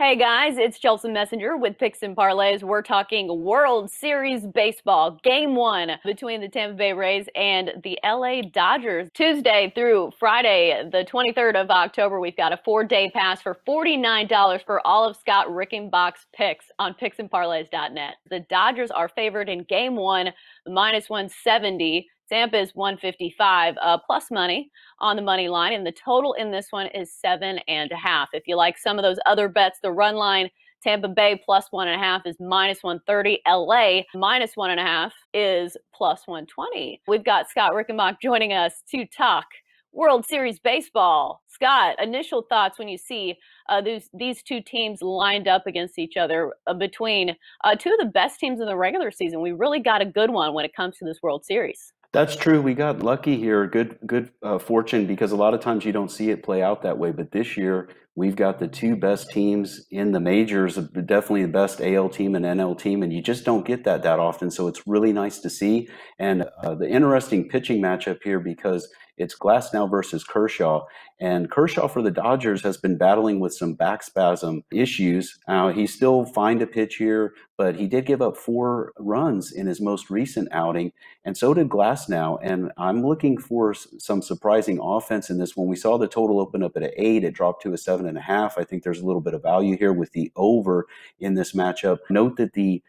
Hey guys, it's Chelsea Messenger with Picks and Parlays. We're talking World Series baseball, game one between the Tampa Bay Rays and the LA Dodgers. Tuesday through Friday, the 23rd of October, we've got a 4-day pass for $49 for all of Scott Rickenbach's picks on picksandparlays.net. The Dodgers are favored in game one, minus 170. Tampa is 155 plus money on the money line, and the total in this one is 7.5. If you like some of those other bets, the run line, Tampa Bay plus 1.5 is minus 130. LA minus 1.5 is plus 120. We've got Scott Rickenbach joining us to talk World Series baseball. Scott, initial thoughts when you see these two teams lined up against each other between two of the best teams in the regular season. We really got a good one when it comes to this World Series. That's true. We got lucky here. Good fortune because a lot of times you don't see it play out that way. But this year we've got the two best teams in the majors, definitely the best AL team and NL team, and you just don't get that often. So it's really nice to see. And the interesting pitching matchup here because it's Glasnow versus Kershaw, and Kershaw for the Dodgers has been battling with some back spasm issues. He's still fine to pitch here, but he did give up 4 runs in his most recent outing, and so did Glasnow. And I'm looking for some surprising offense in this one. We saw the total open up at an 8. It dropped to a 7.5. I think there's a little bit of value here with the over in this matchup. Note that the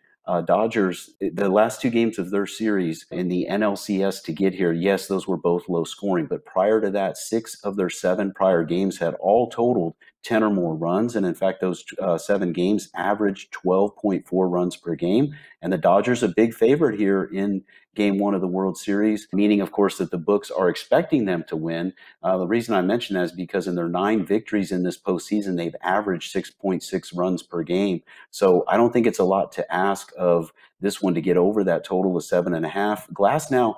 Dodgers, the last 2 games of their series in the NLCS to get here, yes, those were both low scoring, but prior to that, 6 of their 7 prior games had all totaled 10 or more runs. And in fact, those 7 games averaged 12.4 runs per game. And the Dodgers a big favorite here in game one of the World Series, meaning, of course, that the books are expecting them to win. The reason I mention that is because in their 9 victories in this postseason, they've averaged 6.6 runs per game. So I don't think it's a lot to ask of this one to get over that total of 7.5. Glasnow,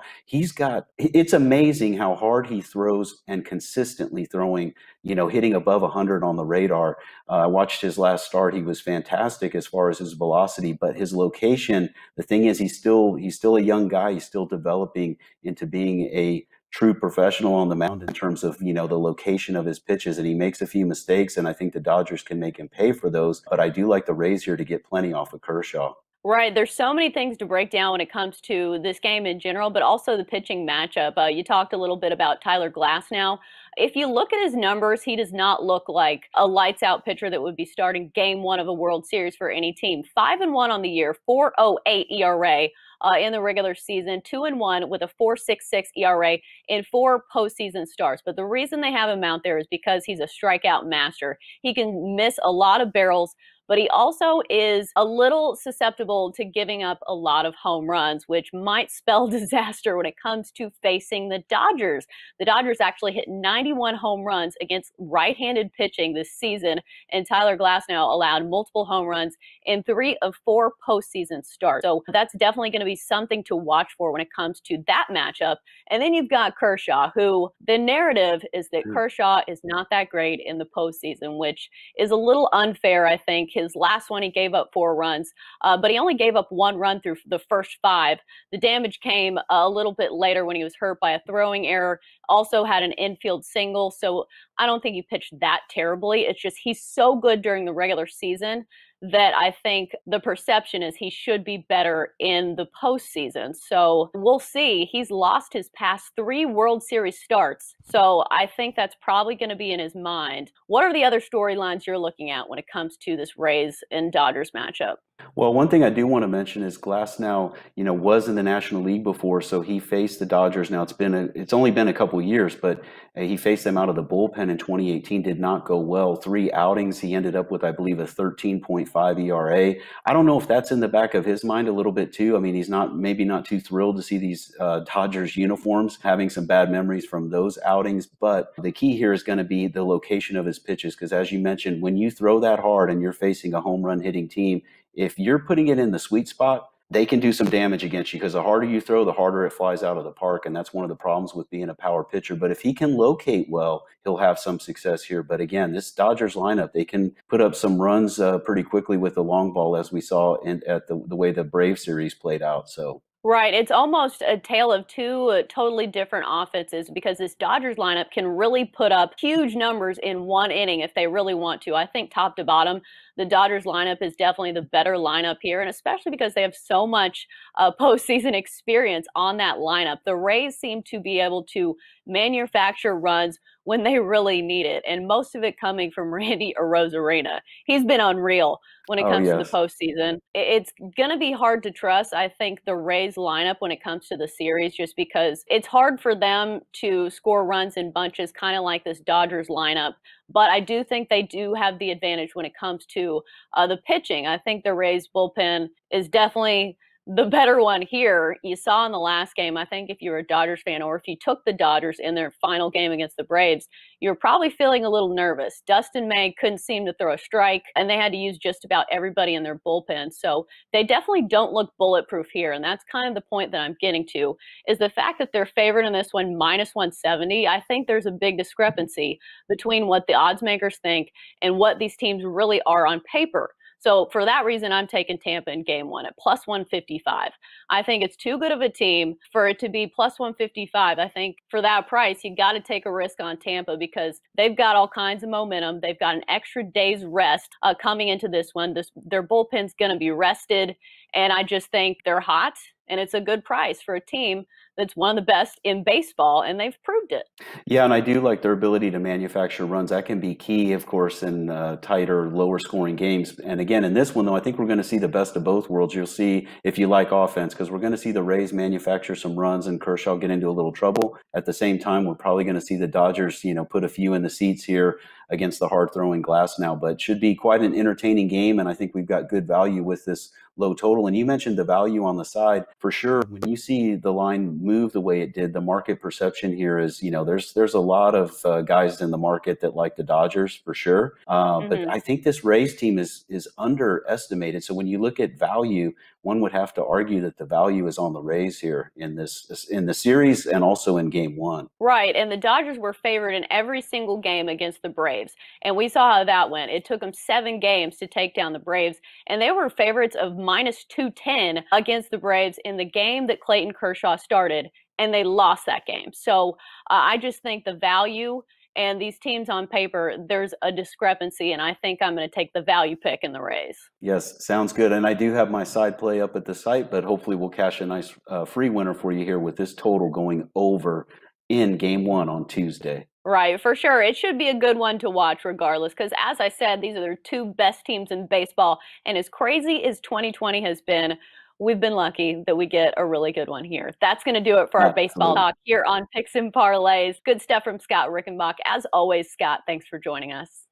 it's amazing how hard he throws and consistently throwing, hitting above 100 on the radar. I watched his last start. He was fantastic as far as his velocity, but his location, the thing is, he's still a young guy. He's still developing into being a true professional on the mound in terms of, the location of his pitches, and he makes a few mistakes, and I think the Dodgers can make him pay for those. But I do like the Rays here to get plenty off of Kershaw. Right. There's so many things to break down when it comes to this game in general, but also the pitching matchup. You talked a little bit about Tyler Glasnow. If you look at his numbers, he does not look like a lights out pitcher that would be starting game one of a World Series for any team. 5-1 on the year, 4.08 ERA. In the regular season, 2-1 with a 4.66 ERA in 4 postseason starts. But the reason they have him out there is because he's a strikeout master. He can miss a lot of barrels, but he also is a little susceptible to giving up a lot of home runs, which might spell disaster when it comes to facing the Dodgers. The Dodgers actually hit 91 home runs against right-handed pitching this season, and Tyler Glasnow allowed multiple home runs in 3 of 4 postseason starts. So that's definitely going to be something to watch for when it comes to that matchup. And then you've got Kershaw, who the narrative is that Kershaw is not that great in the postseason, which is a little unfair, I think. His last one, he gave up 4 runs, but he only gave up 1 run through the first 5. The damage came a little bit later when he was hurt by a throwing error. Also had an infield single, so I don't think he pitched that terribly. It's just he's so good during the regular season that I think the perception is he should be better in the postseason. So we'll see. He's lost his past 3 World Series starts, so I think that's probably going to be in his mind. What are the other storylines you're looking at when it comes to this Rays and Dodgers matchup? Well, one thing I do want to mention is Glasnow, was in the National League before, so he faced the Dodgers. Now it's only been a couple years, but he faced them out of the bullpen in 2018. Did not go well. 3 outings, he ended up with, I believe, a 13.5 ERA. I don't know if that's in the back of his mind a little bit too. I mean, he's maybe not too thrilled to see these Dodgers uniforms, having some bad memories from those outings. But the key here is going to be the location of his pitches, because as you mentioned, when you throw that hard and you're facing a home run hitting team, if you're putting it in the sweet spot, they can do some damage against you because the harder you throw, the harder it flies out of the park. And that's one of the problems with being a power pitcher. But if he can locate well, he'll have some success here. But again, this Dodgers lineup, they can put up some runs pretty quickly with the long ball, as we saw at the way the Brave series played out. So. Right. It's almost a tale of 2 totally different offenses because this Dodgers lineup can really put up huge numbers in 1 inning if they really want to. I think top to bottom, the Dodgers lineup is definitely the better lineup here, and especially because they have so much postseason experience on that lineup. The Rays seem to be able to manufacture runs when they really need it, and most of it coming from Randy Arozarena. He's been unreal when it Oh, comes to the yes. postseason. It's going to be hard to trust, I think, the Rays lineup when it comes to the series, just because it's hard for them to score runs in bunches, kind of like this Dodgers lineup. But I do think they do have the advantage when it comes to the pitching. I think the Rays bullpen is definitely the better one here. You saw in the last game, I think if you're a Dodgers fan or if you took the Dodgers in their final game against the Braves, you're probably feeling a little nervous. Dustin May couldn't seem to throw a strike, and they had to use just about everybody in their bullpen. So they definitely don't look bulletproof here. And that's kind of the point that I'm getting to, is the fact that they're favored in this one minus 170. I think there's a big discrepancy between what the odds makers think and what these teams really are on paper. So for that reason, I'm taking Tampa in game one at plus 155. I think it's too good of a team for it to be plus 155. I think for that price, you got to take a risk on Tampa because they've got all kinds of momentum. They've got an extra day's rest coming into this one. Their bullpen's going to be rested. And I just think they're hot, and it's a good price for a team that's one of the best in baseball, and they've proved it. Yeah, and I do like their ability to manufacture runs. That can be key, of course, in tighter, lower scoring games. And again, in this one, though, I think we're going to see the best of both worlds. You'll see if you like offense, because we're going to see the Rays manufacture some runs and Kershaw get into a little trouble. At the same time, we're probably going to see the Dodgers, put a few in the seats here against the hard throwing glass now. But it should be quite an entertaining game, and I think we've got good value with this low total. And you mentioned the value on the side. For sure, when you see the line move the way it did, the market perception here is, there's a lot of guys in the market that like the Dodgers for sure. But I think this Rays team is underestimated. So when you look at value, one would have to argue that the value is on the Rays here in the series and also in game one. Right, and the Dodgers were favored in every single game against the Braves, and we saw how that went. It took them 7 games to take down the Braves, and they were favorites of minus 210 against the Braves in the game that Clayton Kershaw started, and they lost that game. So I just think the value and these teams on paper, there's a discrepancy, and I think I'm going to take the value pick in the Rays. Yes, sounds good. And I do have my side play up at the site, but hopefully we'll cash a nice free winner for you here with this total going over in game one on Tuesday. Right, for sure. It should be a good one to watch regardless, because as I said, these are the 2 best teams in baseball. And as crazy as 2020 has been, we've been lucky that we get a really good one here. That's going to do it for our baseball talk here on Picks and Parlays. Good stuff from Scott Rickenbach. As always, Scott, thanks for joining us.